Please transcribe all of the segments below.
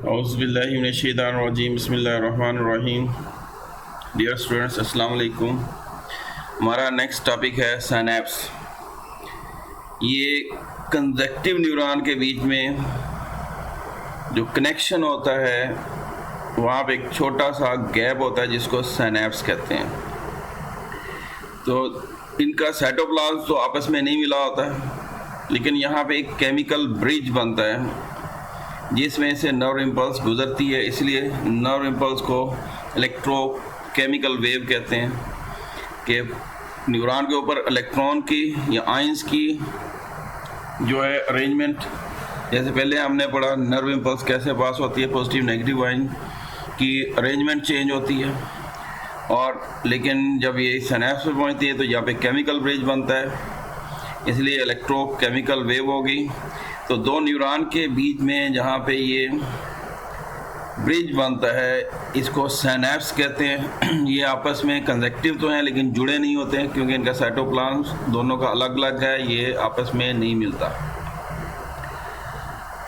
औज़ुबिल्लाहिमिनश्शैतानिर्रजीम बिस्मिल्लाहिर्रहमानिर्रहीम। Dear students, अस्सलाम वालेकुम। हमारा नेक्स्ट टॉपिक है सिनैप्स। ये कंजक्टिव न्यूरॉन के बीच में जो कनेक्शन होता है वहाँ पे एक छोटा सा गैप होता है जिसको सिनैप्स कहते हैं। तो इनका साइटोप्लाज्म तो आपस में नहीं मिला होता है, लेकिन यहाँ पे एक केमिकल ब्रिज बनता है जिसमें से नर्व इम्पल्स गुजरती है। इसलिए नर्व इम्पल्स को इलेक्ट्रोकेमिकल वेव कहते हैं कि न्यूरॉन के ऊपर इलेक्ट्रॉन की या आयंस की जो है अरेंजमेंट, जैसे पहले हमने पढ़ा नर्व इम्पल्स कैसे पास होती है, पॉजिटिव नेगेटिव आयन की अरेंजमेंट चेंज होती है। और लेकिन जब ये सिनैप्स पे पहुंचती है तो यहाँ पे केमिकल ब्रिज बनता है, इसलिए इलेक्ट्रोकेमिकल वेव होगी। तो दो न्यूरॉन के बीच में जहाँ पे ये ब्रिज बनता है इसको सिनैप्स कहते हैं। ये आपस में कंजक्टिव तो हैं लेकिन जुड़े नहीं होते हैं क्योंकि इनका साइटोप्लाज्म दोनों का अलग अलग है, ये आपस में नहीं मिलता।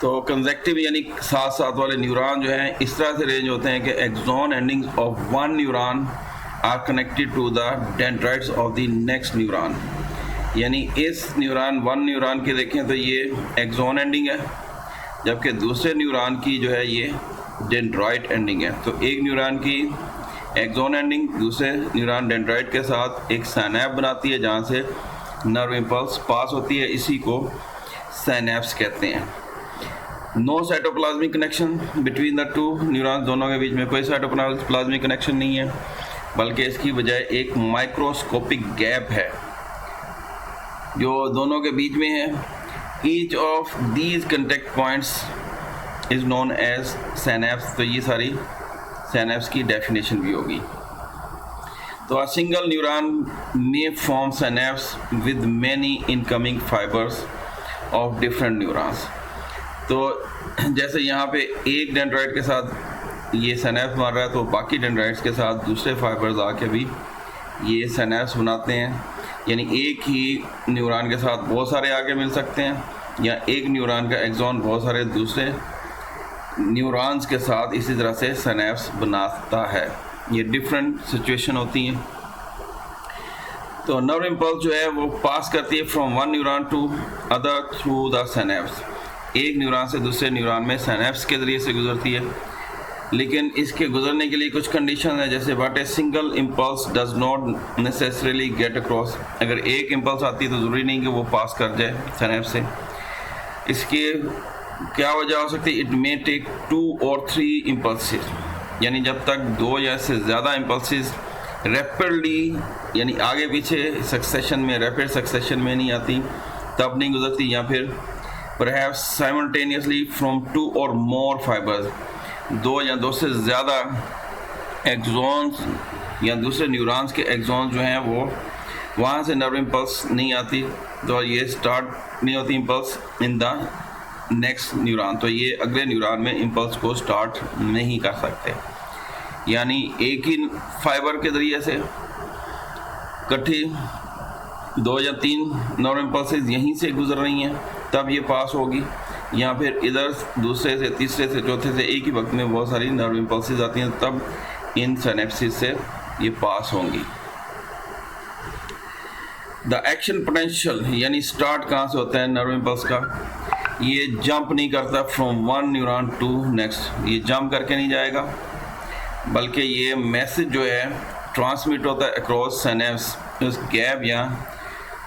तो कंजक्टिव यानी साथ साथ वाले न्यूरॉन जो हैं इस तरह से अरेंज होते हैं कि axon endings of one neuron are connected to the dendrites of the next neuron. यानी इस वन न्यूरॉन के देखें तो ये एक्सॉन एंडिंग है, जबकि दूसरे न्यूरॉन की जो है ये डेंड्राइट एंडिंग है। तो एक न्यूरॉन की एक्सॉन एंडिंग दूसरे न्यूरॉन डेंड्राइट के साथ एक सिनैप्स बनाती है जहाँ से नर्व इम्पल्स पास होती है, इसी को सिनैप्स कहते हैं। No cytoplasmic connection between the two neurons, दोनों के बीच में कोई साइटोप्लाज्मिक कनेक्शन नहीं है, बल्कि इसकी बजाय एक माइक्रोस्कोपिक गैप है जो दोनों के बीच में है। Each of these contact points is known as synapse. तो ये सारी सिनैप्स की डेफिनेशन भी होगी। तो अ सिंगल न्यूरॉन में form synapse with many incoming fibres of different neurons. तो जैसे यहाँ पे एक डेंड्राइट के साथ ये सिनैप्स बन रहा है तो बाकी डेंड्राइट्स के साथ दूसरे फाइबर्स आके भी ये सिनैप्स बनाते हैं। यानी एक ही न्यूरॉन के साथ बहुत सारे आगे मिल सकते हैं या एक न्यूरॉन का एक्सॉन बहुत सारे दूसरे न्यूरॉन्स के साथ इसी तरह से सिनैप्स बनाता है। ये डिफरेंट सिचुएशन होती हैं। तो नर्व इम्पल्स जो है वो पास करती है from one neuron to other through the synapse. एक न्यूरॉन से दूसरे न्यूरॉन में सिनैप्स के ज़रिए से गुजरती है, लेकिन इसके गुजरने के लिए कुछ कंडीशन है, जैसे but a single impulse does not necessarily get across. अगर एक इम्पल्स आती है तो ज़रूरी नहीं कि वो पास कर जाए सिनैप्स से। इसके क्या वजह हो सकती है? इट मे टेक 2 और 3 इम्पल्सेस, यानी जब तक 2 या इससे ज़्यादा इम्पल्सेस रैपिडली यानी आगे पीछे सक्सेशन में, रैपिड सक्सेशन में नहीं आती तब नहीं गुजरती, या फिर परहैप्स साइमल्टेनियसली फ्रॉम 2 और मोर फाइबर्स, 2 या 2 से ज़्यादा एक्सॉन्स या दूसरे न्यूरॉन्स के एक्सॉन्स जो हैं वो वहाँ से नर्व इम्पल्स नहीं आती, तो ये स्टार्ट नहीं होती impulse in the next neuron. तो ये अगले न्यूरॉन में इम्पल्स को स्टार्ट नहीं कर सकते। यानी एक ही फाइबर के ज़रिए से इकट्ठी 2 या 3 नर्व इम्पल्सेस यहीं से गुजर रही हैं तब ये पास होगी, या फिर इधर दूसरे से, तीसरे से, चौथे से एक ही वक्त में बहुत सारी नर्व इम्पल्सेस आती हैं तब इन सिनैप्सिस से ये पास होंगी। द एक्शन पोटेंशियल यानी स्टार्ट कहाँ से होता है नर्व इम्पल्स का? ये जंप नहीं करता from one neuron to next, ये जंप करके नहीं जाएगा, बल्कि ये मैसेज जो है ट्रांसमिट होता है अक्रॉस सिनैप्स। उस गैप या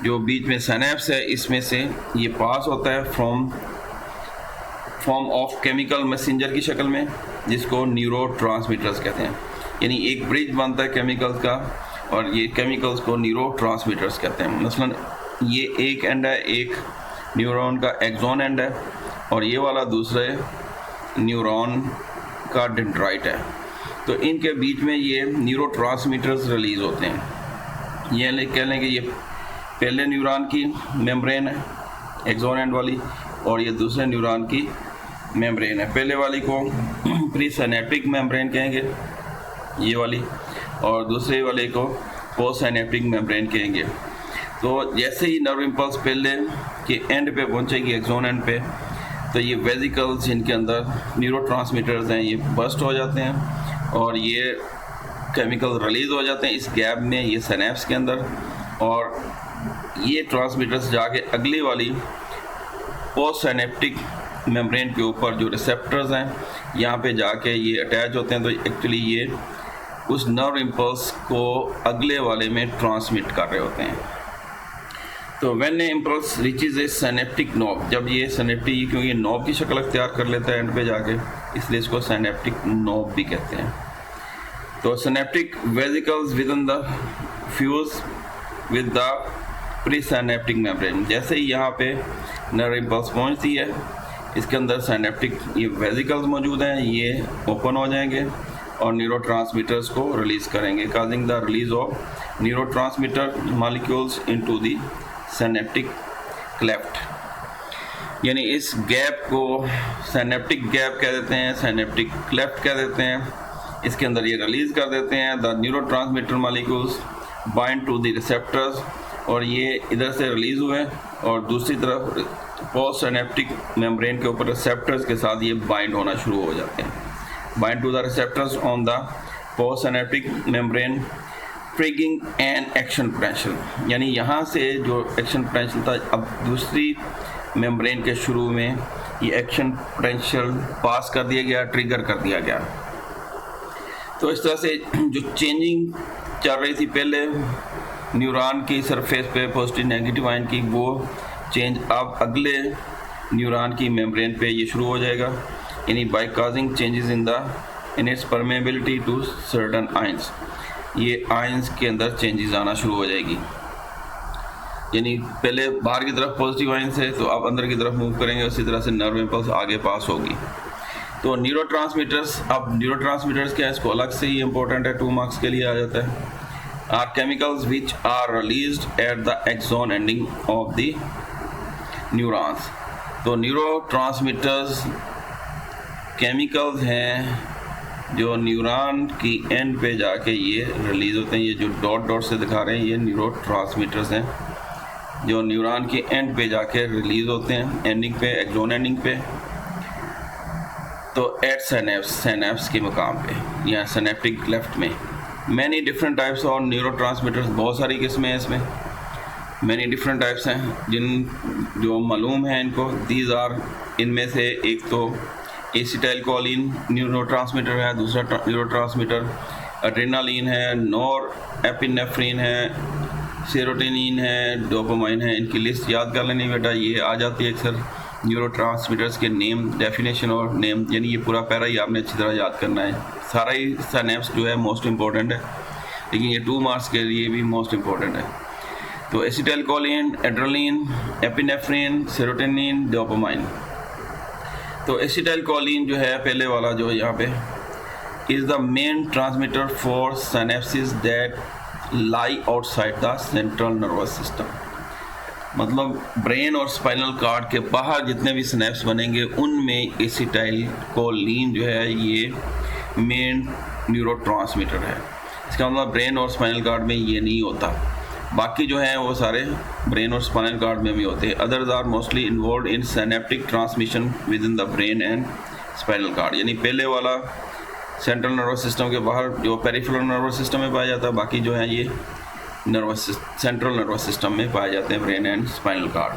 जो बीच में सिनैप्स है इसमें से ये पास होता है फॉर्म ऑफ केमिकल मैसेंजर की शक्ल में, जिसको न्यूरोट्रांसमीटर्स कहते हैं। यानी एक ब्रिज बनता है केमिकल्स का और ये केमिकल्स को न्यूरोट्रांसमीटर्स कहते हैं। मसलन ये एक एंड है, एक न्यूरॉन का एक्सॉन एंड है, और ये वाला दूसरे न्यूरॉन का डेंड्राइट है। तो इनके बीच में ये न्यूरोट्रांसमीटर्स रिलीज़ होते हैं। ये कह लें कि ये पहले न्यूरॉन की मेम्ब्रेन है एक्सॉन एंड वाली, और ये दूसरे न्यूरॉन की मेम्ब्रेन है। पहले वाली को प्री सिनैप्टिक मेम्ब्रेन कहेंगे ये वाली, और दूसरे वाले को पोस्ट सिनैप्टिक मेम्ब्रेन कहेंगे। तो जैसे ही नर्व इम्पल्स पहले के एंड पे पहुंचेगी एक्सॉन एंड पे, तो ये वेसिकल्स जिनके अंदर न्यूरोट्रांसमीटर्स हैं ये बर्स्ट हो जाते हैं और ये केमिकल रिलीज हो जाते हैं इस गैप में, ये सिनेप्स के अंदर, और ये ट्रांसमीटर्स जाके अगली वाली पोस्ट सिनेप्टिक मेम्ब्रेन के ऊपर जो रिसेप्टर्स हैं यहाँ पे जाके ये अटैच होते हैं। तो एक्चुअली ये उस नर्व इम्पल्स को अगले वाले में ट्रांसमिट कर रहे होते हैं। तो when A impulse reaches A synaptic knob, जब ये सिनेप्टिक, क्योंकि ये नॉब की शक्ल अख्तियार कर लेता है एंड पे जाके, इसलिए इसको सिनेप्टिक नॉब भी कहते हैं। तो synaptic vesicles with in the fuse with the pre synaptic membrane, जैसे ही यहाँ पे नर्व इम्पल्स पहुँचती है इसके अंदर सिनेप्टिक ये वेसिकल्स मौजूद हैं, ये ओपन हो जाएंगे और न्यूरोट्रांसमीटर्स को रिलीज़ करेंगे, causing the release of neurotransmitter molecules into the synaptic cleft. यानी इस गैप को सिनेप्टिक गैप कह देते हैं, सिनेप्टिक क्लेफ्ट कह देते हैं। इसके अंदर ये रिलीज़ कर देते हैं the neurotransmitter molecules bind to the receptors, और ये इधर से रिलीज़ हुए और दूसरी तरफ पोस्ट सिनेप्टिक मेम्ब्रेन के ऊपर रिसेप्टर्स के साथ ये बाइंड होना शुरू हो जाते हैं। Bind to the receptors on the post synaptic membrane triggering an action potential, यानी यहाँ से जो एक्शन पोटेंशियल था अब दूसरी मेम्ब्रेन के शुरू में ये एक्शन पोटेंशियल पास कर दिया गया, ट्रिगर कर दिया गया। तो इस तरह से जो चेंजिंग चल रही थी पहले न्यूरॉन की सरफेस पे पॉजिटिव नेगेटिव आयन की, वो चेंज अब अगले न्यूरॉन की मेम्ब्रेन पे ये शुरू हो जाएगा, यानी by causing changes in its permeability to certain ions, ये आयंस के अंदर चेंजेस आना शुरू हो जाएगी। यानी पहले बाहर की तरफ पॉजिटिव आयंस है तो अब अंदर की तरफ मूव करेंगे, उसी तरह से नर्व इम्पल्स आगे पास होगी। तो न्यूरोट्रांसमीटर्स, अब न्यूरोट्रांसमीटर्स क्या है, इसको अलग से ही इंपॉर्टेंट है, 2 मार्क्स के लिए आ जाता है। Are chemicals which are released at the axon ending of the neurons. तो न्यूरोट्रांसमीटर्स केमिकल्स हैं जो न्यूरॉन की एंड पे जाके ये रिलीज़ होते हैं। ये जो डॉट डॉट से दिखा रहे हैं ये न्यूरोट्रांसमीटर्स हैं जो न्यूरॉन के एंड पे जाके रिलीज़ होते हैं, एंडिंग पे, एक्सॉन एंडिंग पे। तो एट सिनेप्स के मुकाम पे या सिनेप्टिक क्लेफ्ट में मैनी डिफरेंट टाइप्स और न्यूरोट्रांसमीटर्स, बहुत सारी किस्में हैं इसमें, मैनी डिफरेंट टाइप्स हैं जिन जो मालूम है इनको। दीज आर, इनमें से एक तो एसिटाइलकोलिन न्यूरोट्रांसमीटर है, दूसरा न्यूरोट्रांसमीटर एड्रेनालिन है, नॉर एपिनेफ्रिन है, सेरोटोनिन है, डोपामाइन है। इनकी लिस्ट याद कर लेनी बेटा, ये आ जाती है अक्सर न्यूरोट्रांसमीटर्स के नेम, डेफिनेशन और नेम, यानी ये पूरा पैरा ही आपने अच्छी तरह याद करना है। सारा ही सिनेप्स जो है मोस्ट इम्पॉर्टेंट है, लेकिन ये 2 मार्क्स के लिए भी मोस्ट इम्पॉर्टेंट है। तो acetylcholine, adrenaline, epinephrine, serotonin, dopamine. तो एसिटाइलकोलिन जो है पहले वाला जो यहाँ पे is the main transmitter for synapses that lie outside the central nervous system. मतलब ब्रेन और स्पाइनल कॉर्ड के बाहर जितने भी सिनेप्स बनेंगे उनमें एसिटाइलकोलिन जो है ये मेन न्यूरोट्रांसमीटर है। इसका मतलब ब्रेन और स्पाइनल कॉर्ड में ये नहीं होता, बाकी जो हैं वो सारे ब्रेन और स्पाइनल कॉर्ड में भी होते हैं। Others are mostly involve in synaptic transmission within the brain and spinal cord. यानी पहले वाला सेंट्रल नर्वस सिस्टम के बाहर जो पेरिफेरल नर्वस सिस्टम में पाया जाता है, बाकी जो है ये सेंट्रल नर्वस सिस्टम में पाए जाते हैं, ब्रेन एंड स्पाइनल कॉर्ड।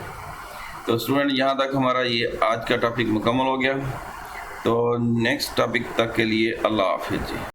तो स्टूडेंट यहाँ तक हमारा ये आज का टॉपिक मुकम्मल हो गया। तो नेक्स्ट टॉपिक तक के लिए अल्लाह हाफिज़ जी।